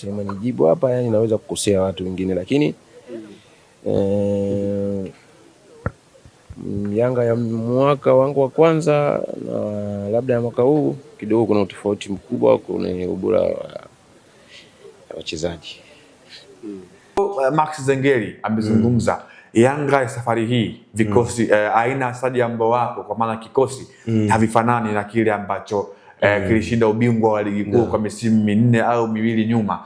nikisema nijibu hapa yani naweza kukosea watu wengine, lakini Yanga ya mwaka wangu wa kwanza na labda ya mwaka huu kidogo kuna utofauti mkubwa kwenye ubora wa wachezaji. Max Zengeli amezungumza Yanga ya safari hii vikosi aina stadi ambao wapo kwa maana kikosi havifanani na kile ambacho kilishinda ubingwa wa ligi kuu kwa misimu 4 au 2 nyuma.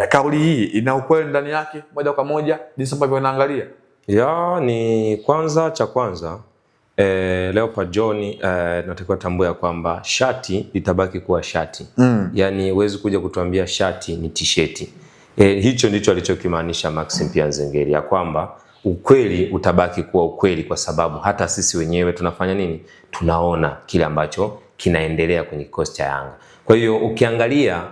Kauli hii ina ukweli ndani yake moja kwa moja jinsi ambavyo unaangalia? Ya ni kwanza cha kwanza Leopard John natakiwa tambua kwamba shati litabaki kuwa shati. Yani huwezi kuja kutuambia shati ni t-shirt. Hicho ndicho alichokimaanisha Maxim pia Zengeli, ya kwamba ukweli utabaki kuwa ukweli, kwa sababu hata sisi wenyewe tunafanya nini? Tunaona kile ambacho kinaendelea kwenye kikosi cha Yanga. Kwa hiyo ukiangalia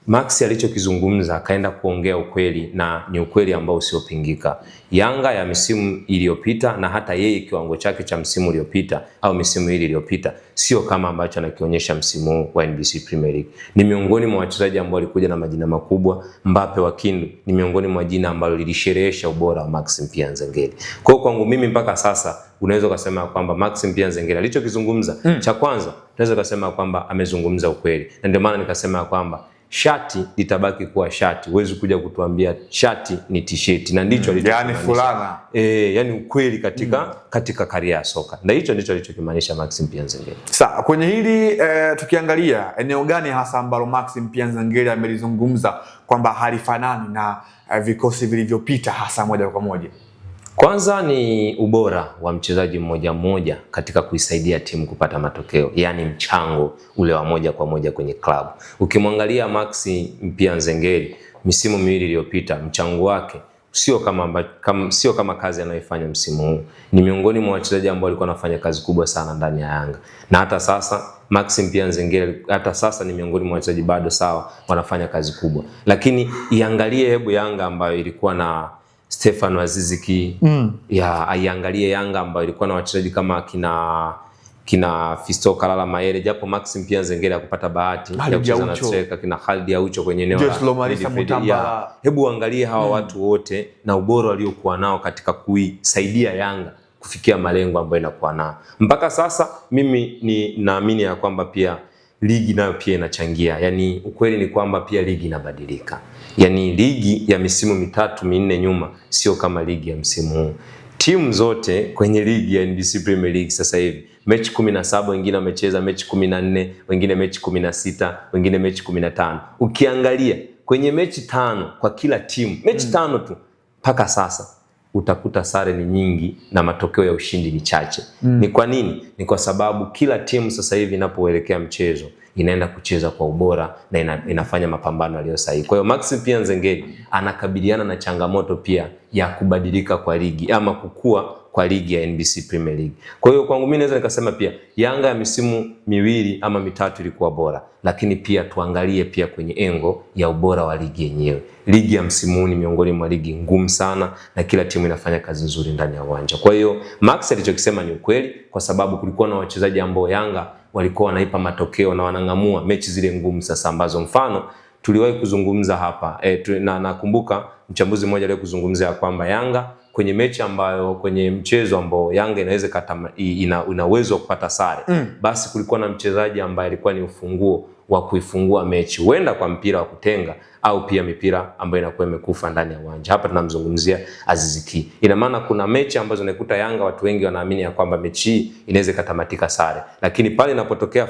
Max alichokizungumza akaenda kuongea ukweli, na ni ukweli ambao usiopingika. Yanga ya misimu iliyopita na hata yeye kiwango chake cha msimu uliopita au misimu hii iliyopita sio kama ambacho anakionyesha msimu wa NBC Premier League. Ni miongoni mwa wachezaji ambao walikuja na majina makubwa. Mbappe wa Kindu ni miongoni mwa jina ambalo lilisherehesha ubora wa Maxim pia Nzengeli. Kwa hiyo kwangu mimi mpaka sasa unaweza kusema kwamba Maxim pia Nzengeli alichokizungumza cha kwanza unaweza kusema kwamba amezungumza ukweli. Na ndio maana nikasema kwamba shati litabaki kuwa shati. Huwezi kuja kutuambia shati ni t-shirt, na ndicho yani fulana. Yani ukweli katika karia ya soka. Na hicho ndicho alichokimaanisha Maxim pia Nzengeli. Sasa kwenye hili tukiangalia eneo gani hasa ambalo Maxim pia Nzengeli amelizungumza kwamba halifanani na vikosi vilivyopita hasa moja kwa moja? Kwanza ni ubora wa mchezaji mmoja mmoja katika kuisaidia timu kupata matokeo, yani mchango ule wa moja kwa moja kwenye klabu. Ukimwangalia Maxim pia Nzengeli misimu 2 iliyopita, mchango wake sio kama kazi anayofanya msimu huu. Ni miongoni mwa wachezaji ambao walikuwa wanafanya kazi kubwa sana ndani ya Yanga. Na hata sasa Maxim pia Nzengeli ni miongoni mwa wachezaji bado sawa wanafanya kazi kubwa. Lakini iangalie hebu Yanga ambayo ilikuwa na Stefano Aziz Ki, aiangalie Yanga ambayo ilikuwa na wachezaji kama kina Fisto Kalala Mayele, japo Maxim pia Nzengeli akupata bahati ya kucheza na striker kina Khalid Aucho kwenye eneo la. Hebu angalie hawa watu wote na ubora waliokuwa nao katika kuisaidia Yanga kufikia malengo ambayo inakuwa nao. Mpaka sasa mimi naamini ya kwamba pia ligi nayo pia inachangia. Yani ukweli ni kwamba pia ligi inabadilika. Yani ligi ya misimu 3-4 nyuma sio kama ligi ya msimu huu. Timu zote kwenye ligi ya NBC Premier League sasa hivi mechi 17, wengine wamecheza mechi 14, wengine mechi 16, wengine mechi 15. Ukiangalia kwenye mechi 5 kwa kila timu, mechi 5 tu mpaka sasa utakuta sare ni nyingi na matokeo ya ushindi ni chache. Ni kwa nini? Ni kwa sababu kila timu sasa hivi inapoelekea mchezo inaenda kucheza kwa ubora na inafanya mapambano yaliyo sahihi. Kwa hiyo Maxim pia Nzengeli anakabiliana na changamoto pia ya kubadilika kwa ligi ama kukua kwa ligi ya NBC Premier League. Kwa hiyo kwangu mimi naweza nikasema pia Yanga ya misimu 2 ama 3 ilikuwa bora, lakini pia tuangalie pia kwenye engo ya ubora wa ligi yenyewe. Ligi ya msimu ni miongoni mwa ligi ngumu sana na kila timu inafanya kazi nzuri ndani ya uwanja. Kwa hiyo Max alichokisema ni ukweli, kwa sababu kulikuwa na wachezaji ambao Yanga walikuwa wanaipa matokeo na wanangamua mechi zile ngumu sasa, ambazo mfano tuliwahi kuzungumza hapa na nakumbuka mchambuzi mmoja leo kuzungumzia kwamba Yanga kwenye mechi ambayo kwenye mchezo ambao Yanga inaweza ina uwezo wa kupata sare, basi kulikuwa na mchezaji ambaye alikuwa ni ufunguo wa kuifungua mechi, huenda kwa mpira wa kutenga au pia mipira ambayo inakuwa imekufa ndani ya uwanja. Hapa tunamzungumzia Aziz Ki. Ina maana kuna mechi ambazo unakuta Yanga watu wengi wanaamini ya kwamba mechi hii inaweza katamatika sare, lakini pale inapotokea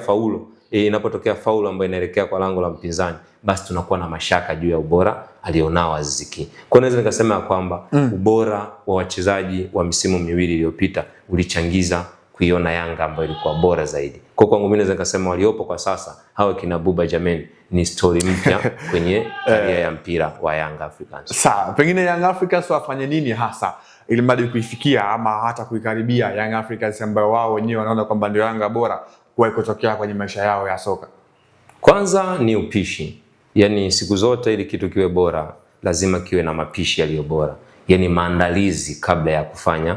faulo ambayo inaelekea kwa lango la mpinzani, basi tunakuwa na mashaka juu ya ubora alionao Aziz Ki. Kwa naweza nikasema kwamba ubora wa wachezaji wa misimu 2 iliyopita ulichangiza kuiona Yanga ambayo ilikuwa bora zaidi. Kwa kwangu mimi naweza nikasema waliopo kwa sasa hawa kina Buba Jammeh ni story mpya kwenye karia ya mpira wa Young Africans. Sawa, pengine Young Africans wafanye nini hasa ili mradi kuifikia ama hata kuikaribia Young Africans ambayo wao wenyewe wanaona kwamba ndio Yanga bora kwa kutokea kwenye maisha yao ya soka? Kwanza ni upishi. Yani siku zote ili kitu kiwe bora lazima kiwe na mapishi yaliyo bora. Yani maandalizi kabla ya kufanya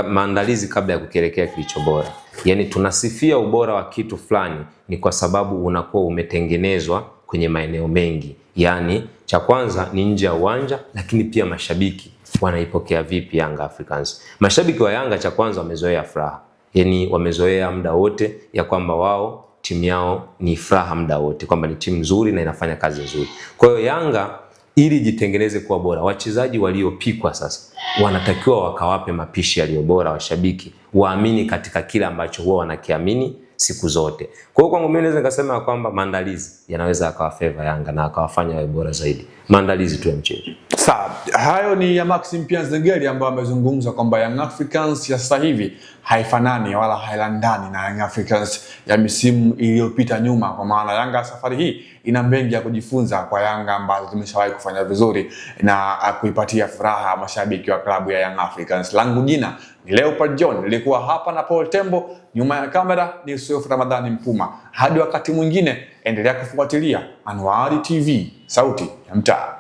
maandalizi kabla ya kukielekea kilicho bora. Yani tunasifia ubora wa kitu fulani ni kwa sababu unakuwa umetengenezwa kwenye maeneo mengi. Yaani cha kwanza ni nje ya uwanja, lakini pia mashabiki wanaipokea vipi Young Africans. Mashabiki wa Yanga cha kwanza wamezoea furaha. Yaani wamezoea muda wote ya kwamba wao timu yao ni furaha muda wote, kwamba ni timu nzuri na inafanya kazi nzuri. Kwa hiyo Yanga ili jitengeneze kuwa bora, wachezaji waliopikwa sasa wanatakiwa wakawape mapishi yaliyo bora washabiki, waamini katika kile ambacho huwa wanakiamini siku zote. Kwa hiyo kwangu mimi naweza nikasema kwamba maandalizi yanaweza akawa favor Yanga na akawafanya wawe bora zaidi. Maandalizi tu ya mchezo. Sawa, hayo ni ya Maxim Pia Nzengeli ambaye amezungumza kwamba Young Africans ya sasa hivi haifanani wala hailandani na Young Africans ya misimu iliyopita nyuma, kwa maana Yanga safari hii ina mengi ya kujifunza kwa Yanga ambazo zimeshawahi kufanya vizuri na kuipatia furaha mashabiki wa klabu ya Young Africans. Langu jina ni Leopard John, nilikuwa hapa na Paul Tembo, nyuma ya kamera ni Yusuf Ramadhani Mpuma. Hadi wakati mwingine, endelea kufuatilia Anwari TV, sauti ya mtaa.